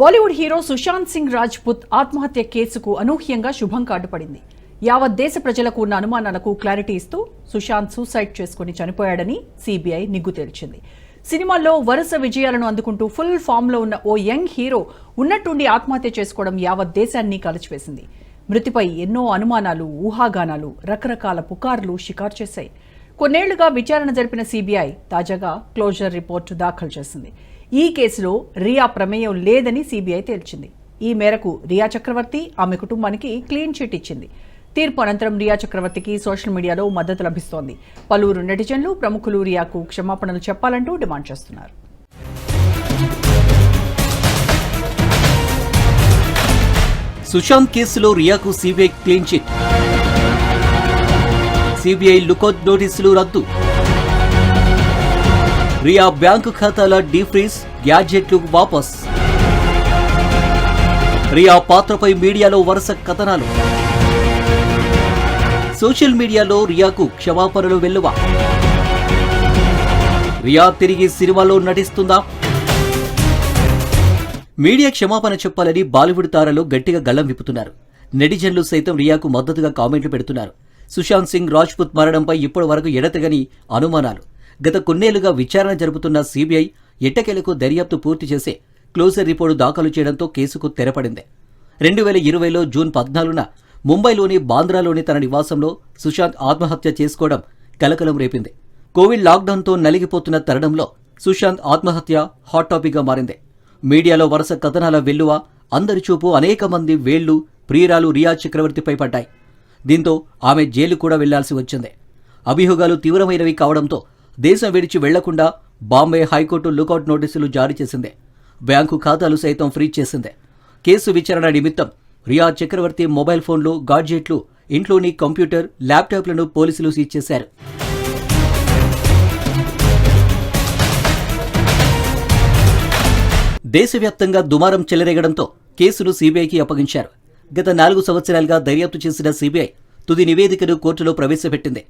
Bollywood hero Sushant Singh Rajput ఆత్మహత్య కేసుకు అనూహ్యంగా శుభం కార్డు పడింది. యావత్ దేశ ప్రజలకు ఉన్న అనుమానాలకు క్లారిటీ ఇస్తూ సుశాంత్ సూసైడ్ చేసుకుని చనిపోయాడని సీబీఐ నిగ్గు తేల్చింది. సినిమాల్లో వరుస విజయాలను అందుకుంటూ ఫుల్ ఫామ్ లో ఉన్న ఓ యంగ్ హీరో ఉన్నట్టుండి ఆత్మహత్య చేసుకోవడం యావత్ దేశాన్ని కలిచివేసింది. మృతిపై ఎన్నో అనుమానాలు, ఊహాగానాలు, రకరకాల పుకార్లు షికారు చేశాయి. కొన్నేళ్లుగా విచారణ జరిపిన సీబీఐ తాజాగా క్లోజర్ రిపోర్టు దాఖలు చేసింది. ఈ కేసులో రియా ప్రమేయం లేదని సీబీఐ తేల్చింది. ఈ మేరకు రియా చక్రవర్తి ఆమె కుటుంబానికి క్లీన్ చిట్ ఇచ్చింది. తీర్పు అనంతరం రియా చక్రవర్తికి సోషల్ మీడియాలో మద్దతు లభిస్తోంది. పలువురు నెటిజన్లు, ప్రముఖులు రియాకు క్షమాపణలు చెప్పాలంటూ డిమాండ్ చేస్తున్నారు. సుశాంత్ కేసులో రియాకు CBI clean chit. CBI lookout నోటీసులు రద్దు. రియా బ్యాంకు ఖాతాల డీఫ్రీజ్, గ్యాడ్జెట్లు వాపస్. రియా పాత్రపై మీడియాలో వరుస కథనాలు. సోషల్ మీడియాలో రియాకు క్షమాపణలు వెల్లువ. రియా తిరిగి సినిమాలో నటిస్తుందా? మీడియా క్షమాపణ చెప్పాలని బాలీవుడ్ తారలు గట్టిగా గళ్లం విప్పుతున్నారు. నెటిజన్లు సైతం రియాకు మద్దతుగా కామెంట్లు పెడుతున్నారు. సుశాంత్ సింగ్ రాజ్పుత్ మరణంపై ఇప్పటి వరకు ఎడతెగని అనుమానాలు. గత కొన్నేళ్లుగా విచారణ జరుపుతున్న సీబీఐ ఎట్టకేలకు దర్యాప్తు పూర్తి చేసి క్లోజర్ రిపోర్టు దాఖలు చేయడంతో కేసుకు తెరపడింది. 2020లో జూన్ 14న ముంబైలోని బాంద్రాలోని తన నివాసంలో సుశాంత్ ఆత్మహత్య చేసుకోవడం కలకలం రేపింది. కోవిడ్ లాక్డౌన్తో నలిగిపోతున్న తరుణంలో సుశాంత్ ఆత్మహత్య హాట్ టాపిక్గా మారింది. మీడియాలో వరుస కథనాల వెల్లువ, అందరి చూపు అనేక మంది వేళ్లు ప్రియురాలు రియా చక్రవర్తిపై పడ్డాయి. దీంతో ఆమె జైలు కూడా వెళ్లాల్సి వచ్చింది. అభియోగాలు తీవ్రమైనవి కావడంతో దేశం విడిచి వెళ్లకుండా బాంబే హైకోర్టు లుకౌట్ నోటీసులు జారీ చేసింది. బ్యాంకు ఖాతాలు సైతం ఫ్రీజ్ చేసింది. కేసు విచారణ నిమిత్తం రియా చక్రవర్తి మొబైల్ ఫోన్లు, గాడ్జెట్లు, ఇంట్లోని కంప్యూటర్, ల్యాప్టాప్లను పోలీసులు సీజ్ చేశారు. దేశవ్యాప్తంగా దుమారం చెలరేగడంతో కేసును సీబీఐకి అప్పగించారు. గత 4 సంవత్సరాలుగా దర్యాప్తు చేసిన సీబీఐ తుది నివేదికను కోర్టులో ప్రవేశపెట్టింది.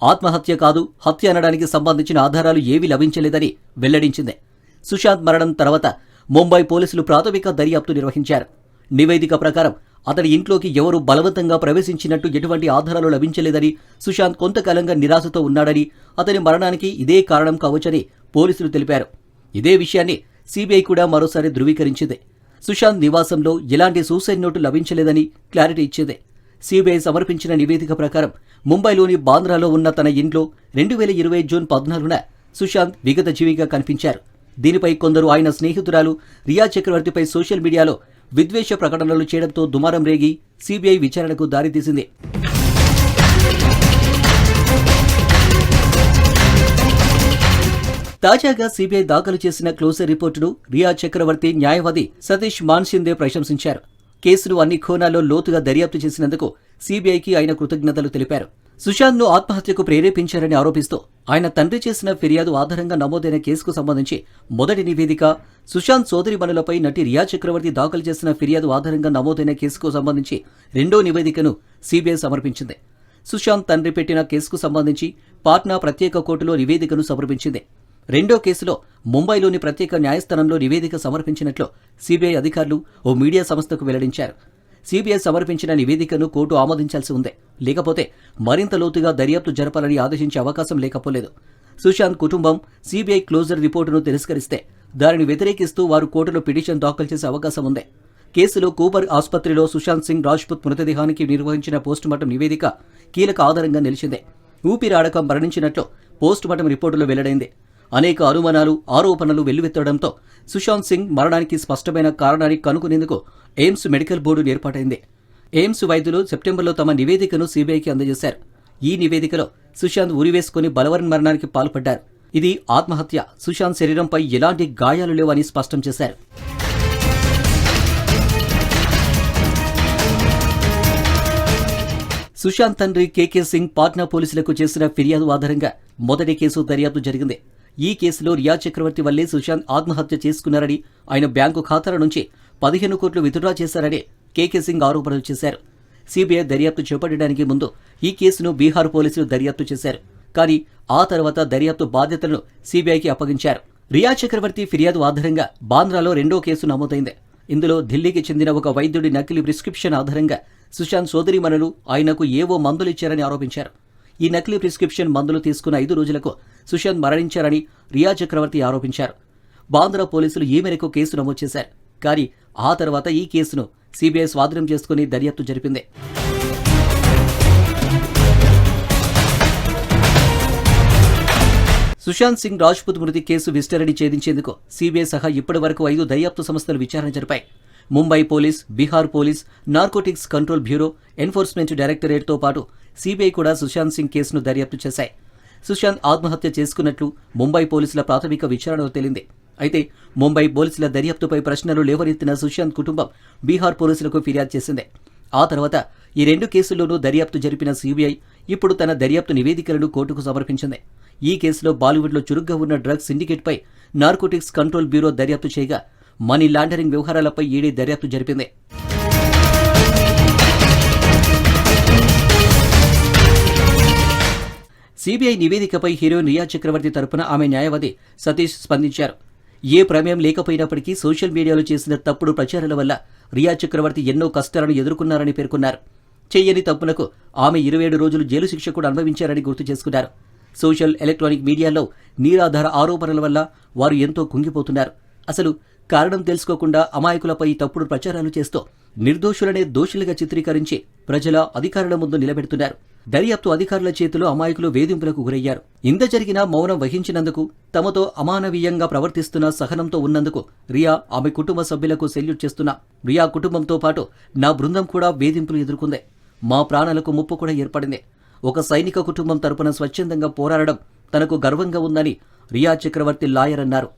ఆత్మహత్య కాదు, హత్య అనడానికి సంబంధించిన ఆధారాలు ఏవీ లభించలేదని వెల్లడించింది. సుశాంత్ మరణం తర్వాత ముంబై పోలీసులు ప్రాథమిక దర్యాప్తు నిర్వహించారు. నివేదిక ప్రకారం అతడి ఇంట్లోకి ఎవరూ బలవంతంగా ప్రవేశించినట్టు ఎటువంటి ఆధారాలు లభించలేదని, సుశాంత్ కొంతకాలంగా నిరాశతో ఉన్నాడని, అతని మరణానికి ఇదే కారణం కావచ్చని పోలీసులు తెలిపారు. ఇదే విషయాన్ని సీబీఐ కూడా మరోసారి ధృవీకరించింది. సుశాంత్ నివాసంలో ఎలాంటి సూసైడ్ నోటు లభించలేదని క్లారిటీ ఇచ్చింది. సీబీఐ సమర్పించిన నివేదిక ప్రకారం ముంబైలోని బాంద్రాలో ఉన్న తన ఇంట్లో 2020 జూన్ 14న సుశాంత్ విగత జీవిగా కనిపించారు. దీనిపై కొందరు ఆయన స్నేహితురాలు రియా చక్రవర్తిపై సోషల్ మీడియాలో విద్వేష ప్రకటనలు చేయడంతో దుమారం రేగి సీబీఐ విచారణకు దారితీసింది. తాజాగా సీబీఐ దాఖలు చేసిన క్లోజర్ రిపోర్టును రియా చక్రవర్తి న్యాయవాది సతీష్ మాన్షిందే ప్రశంసించారు. కేసును అన్ని కోణాల్లో లోతుగా దర్యాప్తు చేసినందుకు సీబీఐకి ఆయన కృతజ్ఞతలు తెలిపారు. సుశాంత్ను ఆత్మహత్యకు ప్రేరేపించారని ఆరోపిస్తూ ఆయన తండ్రి చేసిన ఫిర్యాదు ఆధారంగా నమోదైన కేసుకు సంబంధించి మొదటి నివేదిక, సుశాంత్ సోదరీమణులపై నటి రియా చక్రవర్తి దాఖలు చేసిన ఫిర్యాదు ఆధారంగా నమోదైన కేసుకు సంబంధించి రెండో నివేదికను సీబీఐ సమర్పించింది. సుశాంత్ తండ్రి పెట్టిన కేసుకు సంబంధించి పాట్నా ప్రత్యేక కోర్టులో నివేదికను సమర్పించింది. రెండో కేసులో ముంబైలోని ప్రత్యేక న్యాయస్థానంలో నివేదిక సమర్పించినట్లు సీబీఐ అధికారులు ఓ మీడియా సంస్థకు వెల్లడించారు. సీబీఐ సమర్పించిన నివేదికను కోర్టు ఆమోదించాల్సి ఉంది. లేకపోతే మరింత లోతుగా దర్యాప్తు జరపాలని ఆదేశించే అవకాశం లేకపోలేదు. సుశాంత్ కుటుంబం సీబీఐ క్లోజర్ రిపోర్టును తిరస్కరిస్తే దానిని వ్యతిరేకిస్తూ వారు కోర్టులో పిటిషన్ దాఖలు చేసే అవకాశం ఉంది. కేసులో కూపర్ ఆసుపత్రిలో సుశాంత్ సింగ్ రాజ్పుత్ మృతదేహానికి నిర్వహించిన పోస్టుమార్టం నివేదిక కీలక ఆధారంగా నిలిచింది. ఊపిరాడక మరణించినట్లు పోస్టుమార్టం రిపోర్టులో వెల్లడైంది. అనేక అనుమానాలు, ఆరోపణలు వెల్లువెత్తడంతో సుశాంత్ సింగ్ మరణానికి స్పష్టమైన కారణాన్ని కనుగొనేందుకు ఎయిమ్స్ మెడికల్ బోర్డు ఏర్పాటైంది. ఎయిమ్స్ వైద్యులు సెప్టెంబర్లో తమ నివేదికను సీబీఐకి అందజేశారు. ఈ నివేదికలో సుశాంత్ ఉరివేసుకుని బలవన్ మరణానికి పాల్పడ్డారు. ఇది ఆత్మహత్య, సుశాంత్ శరీరంపై ఎలాంటి గాయాలు లేవని స్పష్టం చేశారు. సుశాంత్ తండ్రి కేకే సింగ్ పాట్నా పోలీసులకు చేసిన ఫిర్యాదు ఆధారంగా మొదటి కేసు దర్యాప్తు జరిగింది. ఈ కేసులో రియా చక్రవర్తి వల్లే సుశాంత్ ఆత్మహత్య చేసుకున్నారని, ఆయన బ్యాంకు ఖాతాల నుంచి 15 కోట్లు విత్డ్రా చేశారని కేకే సింగ్ ఆరోపణలు చేశారు. సీబీఐ దర్యాప్తు చేపట్టడానికి ముందు ఈ కేసును బీహార్ పోలీసులు దర్యాప్తు చేశారు. కానీ ఆ తర్వాత దర్యాప్తు బాధ్యతలను సీబీఐకి అప్పగించారు. రియా చక్రవర్తి ఫిర్యాదు ఆధారంగా బాంద్రాలో రెండో కేసు నమోదైంది. ఇందులో ఢిల్లీకి చెందిన ఒక వైద్యుడి నకిలీ ప్రిస్క్రిప్షన్ ఆధారంగా సుశాంత్ సోదరీమణులు ఆయనకు ఏవో మందులిచ్చారని ఆరోపించారు. ఈ నకిలీ ప్రిస్క్రిప్షన్ మందులు తీసుకున్న 5 రోజులకు సుశాంత్ మరణించారని రియా చక్రవర్తి ఆరోపించారు. బాంద్రా పోలీసులు ఈ మేరకు కేసు నమోదు చేశారు. కానీ ఆ తర్వాత ఈ కేసును సీబీఐ స్వాధీనం చేసుకుని దర్యాప్తు జరిపింది. సుశాంత్ సింగ్ రాజ్పుత్ మృతి కేసు విస్తరణ ఛేదించేందుకు సీబీఐ సహా ఇప్పటి వరకు 5 దర్యాప్తు సంస్థలు విచారణ జరిపాయి. Mumbai police, Bihar police, narcotics control bureau, enforcement డైరెక్టరేట్తో పాటు సీబీఐ కూడా సుశాంత్ సింగ్ కేసును దర్యాప్తు చేశాయి. సుశాంత్ ఆత్మహత్య చేసుకున్నట్లు ముంబై పోలీసుల ప్రాథమిక విచారణలో తేలింది. అయితే ముంబై పోలీసుల దర్యాప్తుపై ప్రశ్నలు లేవనెత్తిన సుశాంత్ కుటుంబం బీహార్ పోలీసులకు ఫిర్యాదు చేసింది. ఆ తర్వాత ఈ 2 కేసుల్లోనూ దర్యాప్తు జరిపిన సీబీఐ ఇప్పుడు తన దర్యాప్తు నివేదికలను కోర్టుకు సమర్పించింది. ఈ కేసులో బాలీవుడ్లో చురుగ్గా ఉన్న డ్రగ్స్ సిండికేట్పై నార్కోటిక్స్ కంట్రోల్ బ్యూరో దర్యాప్తు చేయగా మనీ లాండరింగ్ వ్యవహారాలపై ఈడీ దర్యాప్తు జరిపింది. సీబీఐ నివేదికపై హీరోయిన్ రియా చక్రవర్తి తరపున ఆమె న్యాయవాది సతీష్ స్పందించారు. ఏ ప్రమేయం లేకపోయినప్పటికీ సోషల్ మీడియాలో చేసిన తప్పుడు ప్రచారాల వల్ల రియా చక్రవర్తి ఎన్నో కష్టాలను ఎదుర్కొన్నారని పేర్కొన్నారు. చెయ్యని తప్పులకు ఆమె 27 రోజులు జైలు శిక్ష కూడా అనుభవించారని గుర్తు చేసుకున్నారు. సోషల్ ఎలక్ట్రానిక్ మీడియాలో నిరాధార ఆరోపణల వల్ల వారు ఎంతో కుంగిపోతున్నారు. అసలు కారణం తెలుసుకోకుండా అమాయకులపై తప్పుడు ప్రచారాలు చేస్తూ నిర్దోషులనే దోషులుగా చిత్రీకరించి ప్రజల అధికారుల ముందు నిలబెడుతున్నారు. దర్యాప్తు అధికారుల చేతిలో అమాయకులు వేధింపులకు గురయ్యారు. ఇంత జరిగినా మౌనం వహించినందుకు, తమతో అమానవీయంగా ప్రవర్తిస్తున్న సహనంతో ఉన్నందుకు రియా, ఆమె కుటుంబ సభ్యులకు సెల్యూట్ చేస్తున్నా. రియా కుటుంబంతో పాటు నా బృందం కూడా వేధింపులు ఎదుర్కొంది. మా ప్రాణాలకు ముప్పు కూడా ఏర్పడింది. ఒక సైనిక కుటుంబం తరపున స్వచ్ఛందంగా పోరాడడం తనకు గర్వంగా ఉందని రియా చక్రవర్తి లాయర్ అన్నారు.